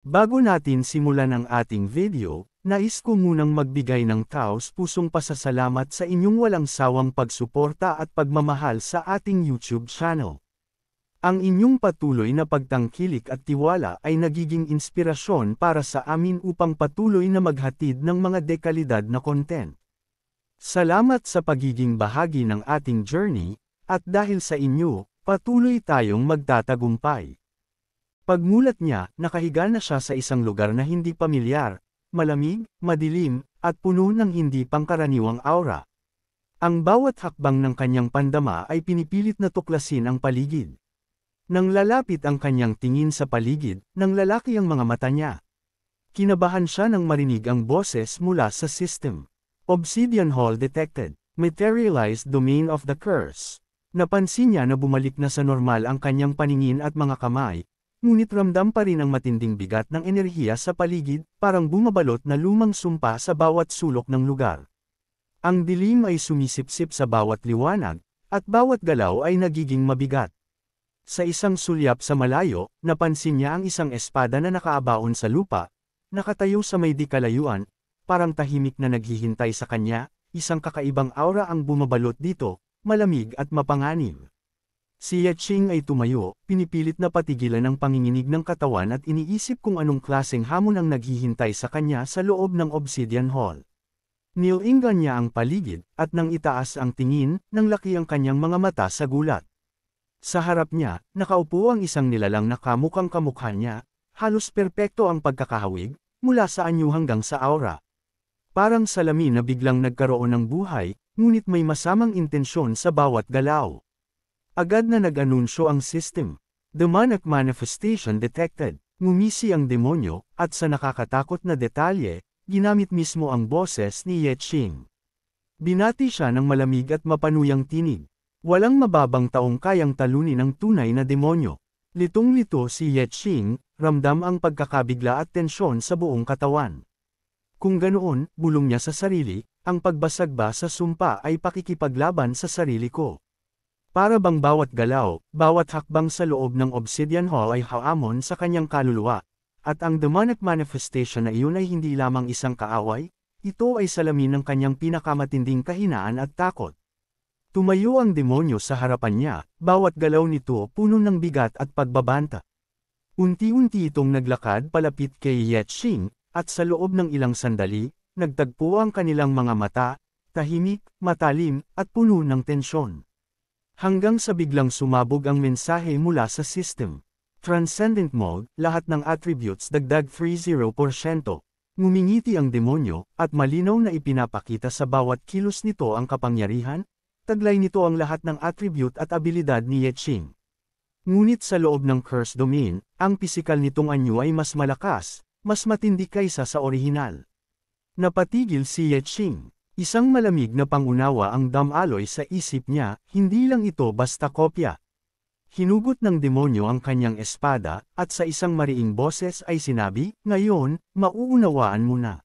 Bago natin simulan ang ating video, nais ko munang magbigay ng taos-pusong pasasalamat sa inyong walang sawang pagsuporta at pagmamahal sa ating YouTube channel. Ang inyong patuloy na pagtangkilik at tiwala ay nagiging inspirasyon para sa amin upang patuloy na maghatid ng mga dekalidad na content. Salamat sa pagiging bahagi ng ating journey, at dahil sa inyo, patuloy tayong magtatagumpay. Pagmulat niya, nakahiga na siya sa isang lugar na hindi pamilyar, malamig, madilim, at puno ng hindi pangkaraniwang aura. Ang bawat hakbang ng kanyang pandama ay pinipilit na tuklasin ang paligid. Nang lalapit ang kanyang tingin sa paligid, nang lalaki ang mga mata niya. Kinabahan siya nang marinig ang boses mula sa system. Obsidian Hall detected. Materialized domain of the curse. Napansin niya na bumalik na sa normal ang kanyang paningin at mga kamay. Ngunit ramdam pa rin ang matinding bigat ng enerhiya sa paligid, parang bumabalot na lumang sumpa sa bawat sulok ng lugar. Ang dilim ay sumisipsip sa bawat liwanag, at bawat galaw ay nagiging mabigat. Sa isang sulyap sa malayo, napansin niya ang isang espada na nakaabaon sa lupa, nakatayo sa may di kalayuan, parang tahimik na naghihintay sa kanya, isang kakaibang aura ang bumabalot dito, malamig at mapanganib. Si Yeching ay tumayo, pinipilit na patigilan ang panginginig ng katawan at iniisip kung anong klaseng hamon ang naghihintay sa kanya sa loob ng Obsidian Hall. Nilingan niya ang paligid, at nang itaas ang tingin, nang laki ang kanyang mga mata sa gulat. Sa harap niya, nakaupo ang isang nilalang na kamukhang kamukha niya, halos perpekto ang pagkakahawig, mula sa anyo hanggang sa aura. Parang salamin na biglang nagkaroon ng buhay, ngunit may masamang intensyon sa bawat galaw. Agad na nag-anunsyo ang system. Demonic manifestation detected. Ngumisi ang demonyo, at sa nakakatakot na detalye, ginamit mismo ang boses ni Yeching. Binati siya ng malamig at mapanuyang tinig. Walang mababang taong kayang talunin ang tunay na demonyo. Litong-lito si Yeching, ramdam ang pagkakabigla at tensyon sa buong katawan. Kung ganoon, bulong niya sa sarili, ang pagbasag ba sa sumpa ay pakikipaglaban sa sarili ko. Para bang bawat galaw, bawat hakbang sa loob ng Obsidian Hall ay haamon sa kanyang kaluluwa, at ang demonic manifestation na iyon ay hindi lamang isang kaaway, ito ay salamin ng kanyang pinakamatinding kahinaan at takot. Tumayo ang demonyo sa harapan niya, bawat galaw nito puno ng bigat at pagbabanta. Unti-unti itong naglakad palapit kay Yeching, at sa loob ng ilang sandali, nagtagpo ang kanilang mga mata, tahimik, matalim, at puno ng tensyon. Hanggang sa biglang sumabog ang mensahe mula sa system. Transcendent Mode, lahat ng attributes dagdag 30%. Ngumingiti ang demonyo, at malinaw na ipinapakita sa bawat kilos nito ang kapangyarihan, taglay nito ang lahat ng attribute at abilidad ni Yeching. Ngunit sa loob ng curse domain, ang pisikal nitong anyo ay mas malakas, mas matindi kaysa sa orihinal. Napatigil si Yeching. Isang malamig na pangunawa ang damaloy sa isip niya, hindi lang ito basta kopya. Hinugot ng demonyo ang kanyang espada, at sa isang mariing boses ay sinabi, "Ngayon, mauunawaan mo na."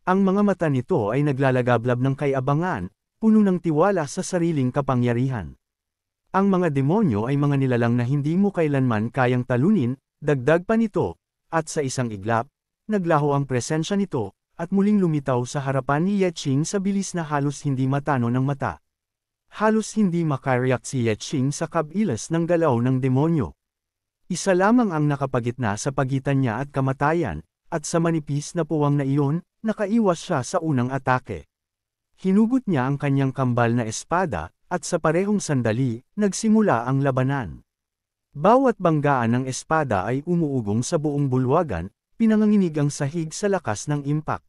Ang mga mata nito ay naglalagablab ng kayabangan, puno ng tiwala sa sariling kapangyarihan. Ang mga demonyo ay mga nilalang na hindi mo kailanman kayang talunin, dagdag pa nito, at sa isang iglap, naglaho ang presensya nito, at muling lumitaw sa harapan ni Yeching sa bilis na halos hindi matano ng mata. Halos hindi makareact si Yeching sa kabilas ng galaw ng demonyo. Isa lamang ang nakapagitna sa pagitan niya at kamatayan, at sa manipis na puwang na iyon, nakaiwas siya sa unang atake. Hinugot niya ang kanyang kambal na espada, at sa parehong sandali, nagsimula ang labanan. Bawat banggaan ng espada ay umuugong sa buong bulwagan, pinanganginig ang sahig sa lakas ng impact.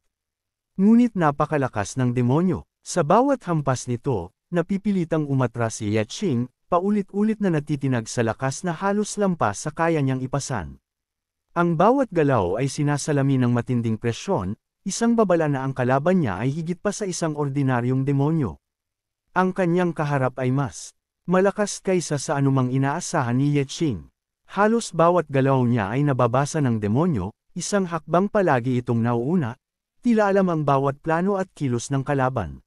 Ngunit napakalakas ng demonyo. Sa bawat hampas nito, napipilitang umatras si Yeching, paulit-ulit na natitinag sa lakas na halos lampas sa kaya niyang ipasan. Ang bawat galaw ay sinasalamin ng matinding presyon, isang babala na ang kalaban niya ay higit pa sa isang ordinaryong demonyo. Ang kanyang kaharap ay mas malakas kaysa sa anumang inaasahan ni Yeching. Halos bawat galaw niya ay nababasa ng demonyo, isang hakbang palagi itong nauuna, tila alam ang bawat plano at kilos ng kalaban.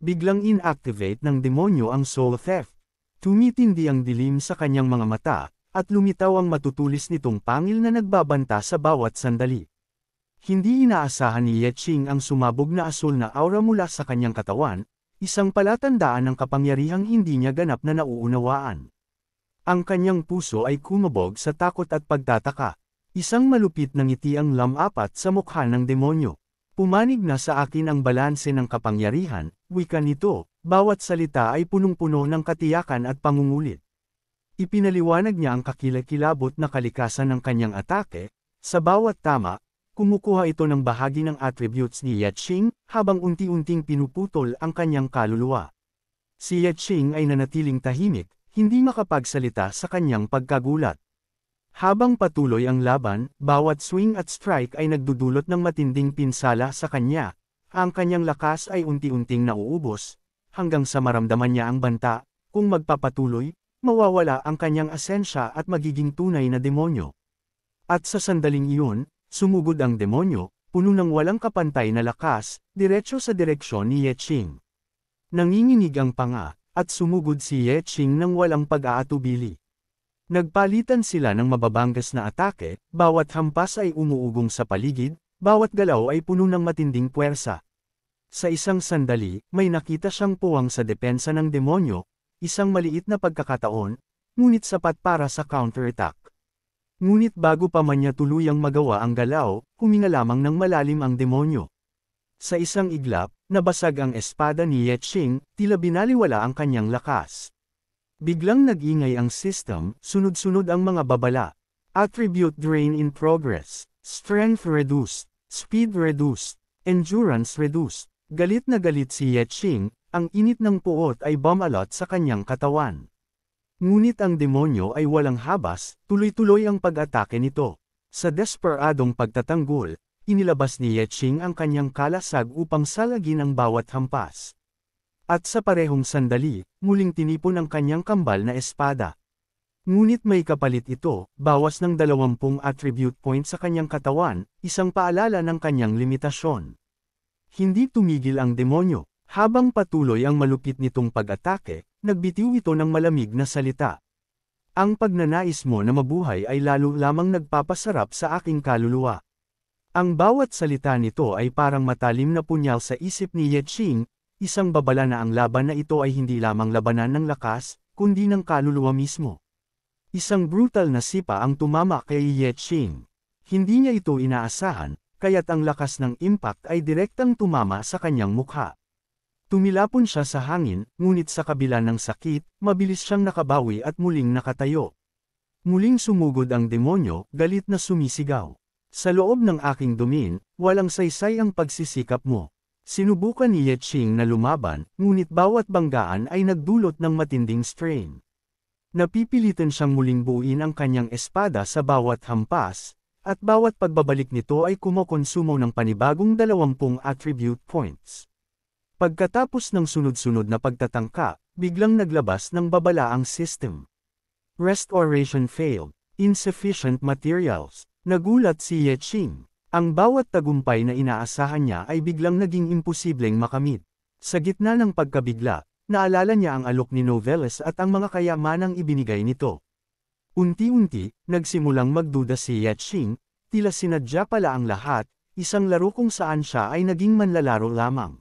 Biglang inactivate ng demonyo ang soul theft. Tumitindi ang dilim sa kanyang mga mata, at lumitaw ang matutulis nitong pangil na nagbabanta sa bawat sandali. Hindi inaasahan ni Ye Qing ang sumabog na asul na aura mula sa kanyang katawan, isang palatandaan ng kapangyarihang hindi niya ganap na nauunawaan. Ang kanyang puso ay kumabog sa takot at pagtataka. Isang malupit na ngiti ang lamapat sa mukha ng demonyo. Pumanig na sa akin ang balanse ng kapangyarihan, wika nito, bawat salita ay punong-puno ng katiyakan at pangungulit. Ipinaliwanag niya ang kakilakilabot na kalikasan ng kanyang atake, sa bawat tama, kumukuha ito ng bahagi ng attributes ni Ye Qing, habang unti-unting pinuputol ang kanyang kaluluwa. Si Ye Qing ay nanatiling tahimik, hindi makapagsalita sa kanyang pagkagulat. Habang patuloy ang laban, bawat swing at strike ay nagdudulot ng matinding pinsala sa kanya. Ang kanyang lakas ay unti-unting nauubos, hanggang sa maramdaman niya ang banta, kung magpapatuloy, mawawala ang kanyang asensya at magiging tunay na demonyo. At sa sandaling iyon, sumugod ang demonyo, puno ng walang kapantay na lakas, diretso sa direksyon ni Ye Qing. Nanginginig ang panga, at sumugod si Ye Qing ng walang pag-aatubili. Nagpalitan sila ng mababanggas na atake, bawat hampas ay umuugong sa paligid, bawat galaw ay puno ng matinding puwersa. Sa isang sandali, may nakita siyang puwang sa depensa ng demonyo, isang maliit na pagkakataon, ngunit sapat para sa counterattack. Ngunit bago pa man niya tuluyang magawa ang galaw, huminga lamang ng malalim ang demonyo. Sa isang iglap, nabasag ang espada ni Ye Qing, tila binaliwala ang kanyang lakas. Biglang nag-ingay ang system, sunod-sunod ang mga babala. Attribute drain in progress, strength reduced, speed reduced, endurance reduced. Galit na galit si Ye Qing, ang init ng puot ay bumalot sa kanyang katawan. Ngunit ang demonyo ay walang habas, tuloy-tuloy ang pag-atake nito. Sa desperadong pagtatanggol, inilabas ni Ye Qing ang kanyang kalasag upang salagin ang bawat hampas. At sa parehong sandali, muling tinipon ang kanyang kambal na espada. Ngunit may kapalit ito, bawas ng 20 attribute point sa kanyang katawan, isang paalala ng kanyang limitasyon. Hindi tumigil ang demonyo. Habang patuloy ang malupit nitong pag-atake, nagbitiw ito ng malamig na salita. Ang pagnanais mo na mabuhay ay lalo lamang nagpapasarap sa aking kaluluwa. Ang bawat salita nito ay parang matalim na punyal sa isip ni Ye Qing, isang babala na ang laban na ito ay hindi lamang labanan ng lakas, kundi ng kaluluwa mismo. Isang brutal na sipa ang tumama kay Ye Qing. Hindi niya ito inaasahan, kaya't ang lakas ng impact ay direktang tumama sa kanyang mukha. Tumilapon siya sa hangin, ngunit sa kabila ng sakit, mabilis siyang nakabawi at muling nakatayo. Muling sumugod ang demonyo, galit na sumisigaw. Sa loob ng aking domain, walang saysay ang pagsisikap mo. Sinubukan ni Ye Qing na lumaban, ngunit bawat banggaan ay nagdulot ng matinding strain. Napipilitan siyang muling buuin ang kanyang espada sa bawat hampas, at bawat pagbabalik nito ay kumokonsumo ng panibagong 20 attribute points. Pagkatapos ng sunod-sunod na pagtatangka, biglang naglabas ng babala ang system. Restoration failed. Insufficient materials. Nagulat si Ye Qing. Ang bawat tagumpay na inaasahan niya ay biglang naging imposibleng makamit. Sa gitna ng pagkabigla, naalala niya ang alok ni Novelis at ang mga kayamanang ibinigay nito. Unti-unti, nagsimulang magduda si Ye Qing, tila sinadya pala ang lahat, isang laro kung saan siya ay naging manlalaro lamang.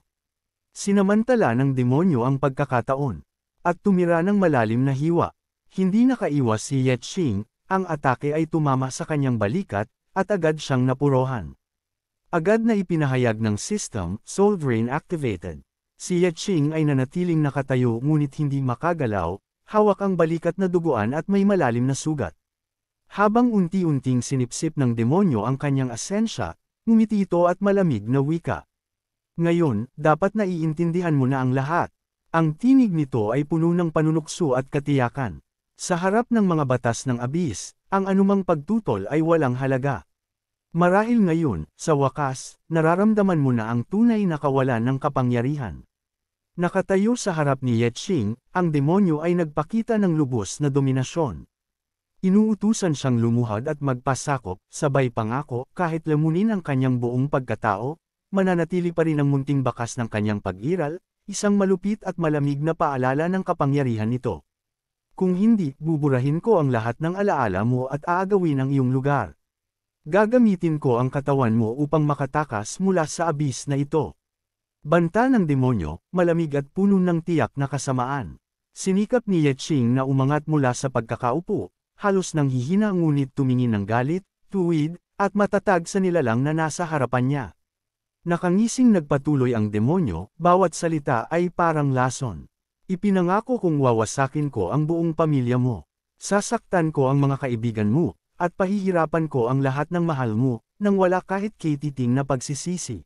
Sinamantala ng demonyo ang pagkakataon, at tumira ng malalim na hiwa. Hindi nakaiwas si Ye Qing, ang atake ay tumama sa kanyang balikat, at agad siyang napurohan. Agad na ipinahayag ng system, Soul Drain activated. Si Ye Qing ay nanatiling nakatayo ngunit hindi makagalaw, hawak ang balikat na duguan at may malalim na sugat. Habang unti-unting sinipsip ng demonyo ang kanyang asensya, ngumiti ito at malamig na wika. Ngayon, dapat naiintindihan mo na ang lahat. Ang tinig nito ay puno ng panunukso at katiyakan. Sa harap ng mga batas ng abis, ang anumang pagtutol ay walang halaga. Marahil ngayon, sa wakas, nararamdaman mo na ang tunay na kawalan ng kapangyarihan. Nakatayo sa harap ni Ye Qing, ang demonyo ay nagpakita ng lubos na dominasyon. Inuutusan siyang lumuhad at magpasakop, sabay pangako, kahit lamunin ang kanyang buong pagkatao, mananatili pa rin ang munting bakas ng kanyang pag-iral, isang malupit at malamig na paalala ng kapangyarihan nito. Kung hindi, buburahin ko ang lahat ng alaala mo at aagawin ang iyong lugar. Gagamitin ko ang katawan mo upang makatakas mula sa abis na ito. Banta ng demonyo, malamig at puno ng tiyak na kasamaan. Sinikap ni Yeching na umangat mula sa pagkakaupo, halos nang hihina ngunit tumingin ng galit, tuwid, at matatag sa nilalang na nasa harapan niya. Nakangising nagpatuloy ang demonyo, bawat salita ay parang lason. Ipinangako kong wawasakin ko ang buong pamilya mo. Sasaktan ko ang mga kaibigan mo, at pahihirapan ko ang lahat ng mahal mo, nang wala kahit katiting na pagsisisi.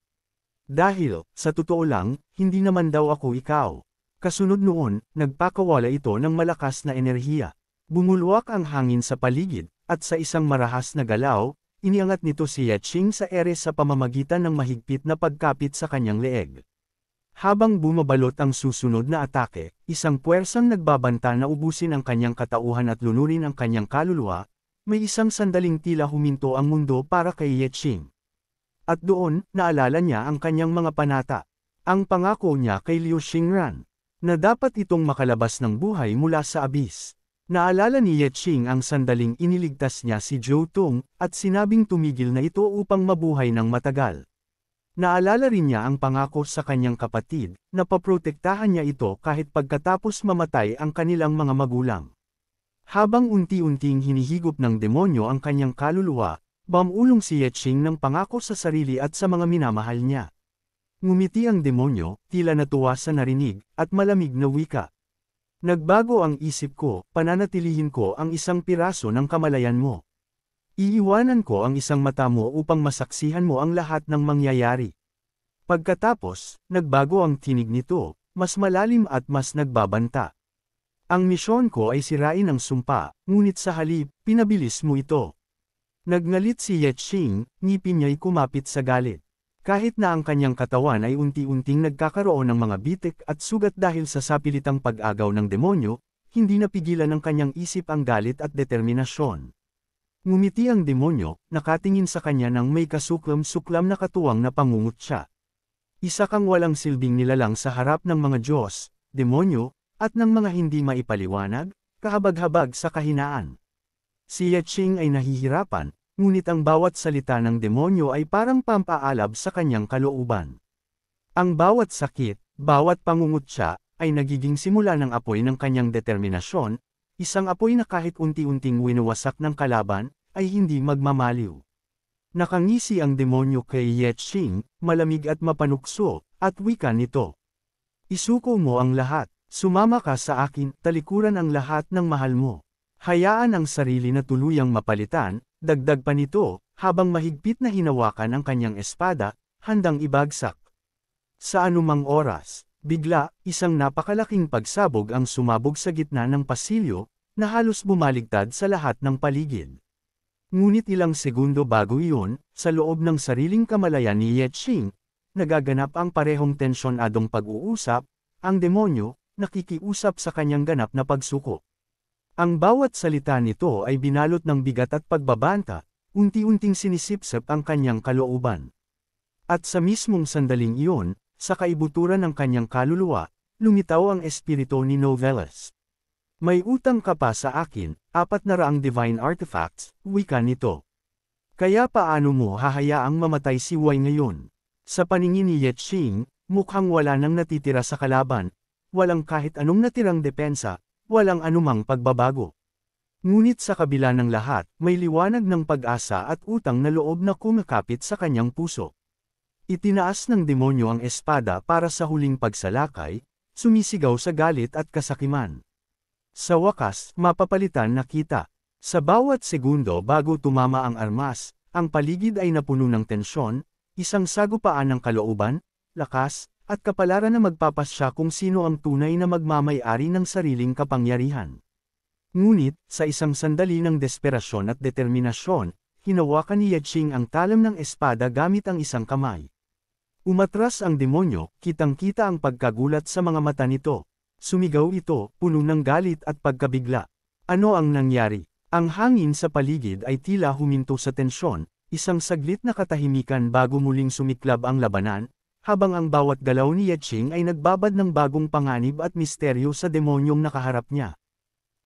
Dahil, sa totoo lang, hindi naman daw ako ikaw. Kasunod noon, nagpakawala ito ng malakas na enerhiya. Bumulwak ang hangin sa paligid, at sa isang marahas na galaw, iniangat nito si Yeching sa ere sa pamamagitan ng mahigpit na pagkapit sa kanyang leeg. Habang bumabalot ang susunod na atake, isang puwersang nagbabanta na ubusin ang kanyang katauhan at lunurin ang kanyang kaluluwa, may isang sandaling tila huminto ang mundo para kay Yeching. At doon, naalala niya ang kanyang mga panata. Ang pangako niya kay Liu Xingran, na dapat itong makalabas ng buhay mula sa abis. Naalala ni Yeching ang sandaling iniligtas niya si Zhou Tong, at sinabing tumigil na ito upang mabuhay ng matagal. Naalala rin niya ang pangako sa kanyang kapatid, na paprotektahan niya ito kahit pagkatapos mamatay ang kanilang mga magulang. Habang unti-unting hinihigop ng demonyo ang kanyang kaluluwa, bumulong si Yeching ng pangako sa sarili at sa mga minamahal niya. Ngumiti ang demonyo, tila natuwa sa narinig, at malamig na wika. Nagbago ang isip ko, pananatilihin ko ang isang piraso ng kamalayan mo. Iiwanan ko ang isang mata mo upang masaksihan mo ang lahat ng mangyayari. Pagkatapos, nagbago ang tinig nito, mas malalim at mas nagbabanta. Ang misyon ko ay sirain ang sumpa, ngunit sa halip, pinabilis mo ito. Nagngalit si Yeching, ngipin niya'y kumapit sa galit. Kahit na ang kanyang katawan ay unti-unting nagkakaroon ng mga bitik at sugat dahil sa sapilitang pag-agaw ng demonyo, hindi napigilan ng kanyang isip ang galit at determinasyon. Ngumiti ang demonyo, nakatingin sa kanya ng may kasuklam-suklam na katuwang na pangungutya. Isa kang walang silbing nilalang sa harap ng mga Diyos, demonyo, at ng mga hindi maipaliwanag, kahabag-habag sa kahinaan. Si Yeching ay nahihirapan, ngunit ang bawat salita ng demonyo ay parang pampaalab sa kanyang kalooban. Ang bawat sakit, bawat pangungutya, ay nagiging simula ng apoy ng kanyang determinasyon, isang apoy na kahit unti-unting winuwasak ng kalaban, ay hindi magmamaliw. Nakangisi ang demonyo kay Yeching, malamig at mapanukso, at wika nito. Isuko mo ang lahat, sumama ka sa akin, talikuran ang lahat ng mahal mo. Hayaan ang sarili na tuluyang mapalitan, dagdag pa nito, habang mahigpit na hinawakan ang kanyang espada, handang ibagsak. Sa anumang oras, bigla, isang napakalaking pagsabog ang sumabog sa gitna ng pasilyo, na halos bumaligtad sa lahat ng paligid. Ngunit ilang segundo bago iyon, sa loob ng sariling kamalayan ni Yeching, nagaganap ang parehong tensyonadong pag-uusap, ang demonyo, nakikiusap sa kanyang ganap na pagsuko. Ang bawat salita nito ay binalot ng bigat at pagbabanta, unti-unting sinisipsip ang kanyang kalooban. At sa mismong sandaling iyon, sa kaibuturan ng kanyang kaluluwa, lumitaw ang espiritu ni Novelas. May utang ka pa sa akin, 400 divine artifacts, wika nito. Kaya paano mo hahayaang mamatay si Wei ngayon? Sa paningin ni Yeching, mukhang wala nang natitira sa kalaban, walang kahit anong natirang depensa, walang anumang pagbabago. Ngunit sa kabila ng lahat, may liwanag ng pag-asa at utang na loob na kumakapit sa kanyang puso. Itinaas ng demonyo ang espada para sa huling pagsalakay, sumisigaw sa galit at kasakiman. Sa wakas, mapapalitan na kita. Sa bawat segundo bago tumama ang armas, ang paligid ay napuno ng tensyon, isang sagupaan ng kalooban, lakas, at kapalaran na magpapasya kung sino ang tunay na magmamay-ari ng sariling kapangyarihan. Ngunit, sa isang sandali ng desperasyon at determinasyon, hinawakan ni Yeching ang talam ng espada gamit ang isang kamay. Umatras ang demonyo, kitang-kita ang pagkagulat sa mga mata nito. Sumigaw ito, puno ng galit at pagkabigla. Ano ang nangyari? Ang hangin sa paligid ay tila huminto sa tensyon, isang saglit na katahimikan bago muling sumiklab ang labanan, habang ang bawat galaw ni Yeching ay nagbabad ng bagong panganib at misteryo sa demonyong nakaharap niya.